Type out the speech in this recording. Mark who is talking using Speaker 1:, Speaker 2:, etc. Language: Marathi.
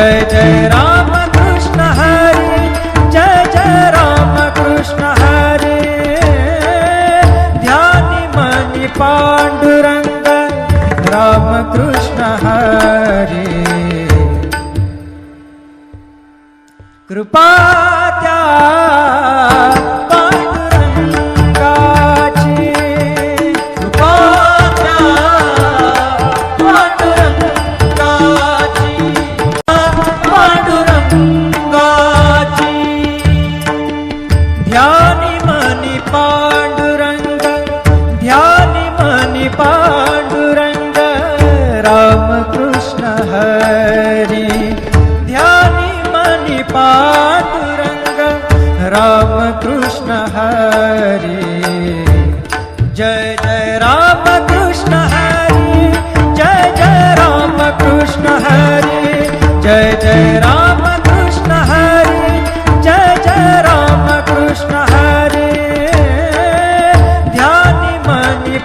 Speaker 1: जय जय राम कृष्ण हरी, जय जय राम कृष्ण हरी। ध्यानी मनी पांडुरंग राम कृष्ण हरी। कृपा त्या पांडुरंगाची, कृपा त्या पांडुरंगाची, पांडुरंगाची। ध्यानी मनी पांडुरंग, ध्यानी मनी पांडुरंग राम कृष्ण हरी। ध्यानी मनी पांडुरंग राम कृष्ण हरी। जय जय राम कृष्ण हरी, जय जय राम कृष्ण हरी, जय जय राम कृष्ण हरी, जय जय राम कृष्ण हरी। ध्यानी मनी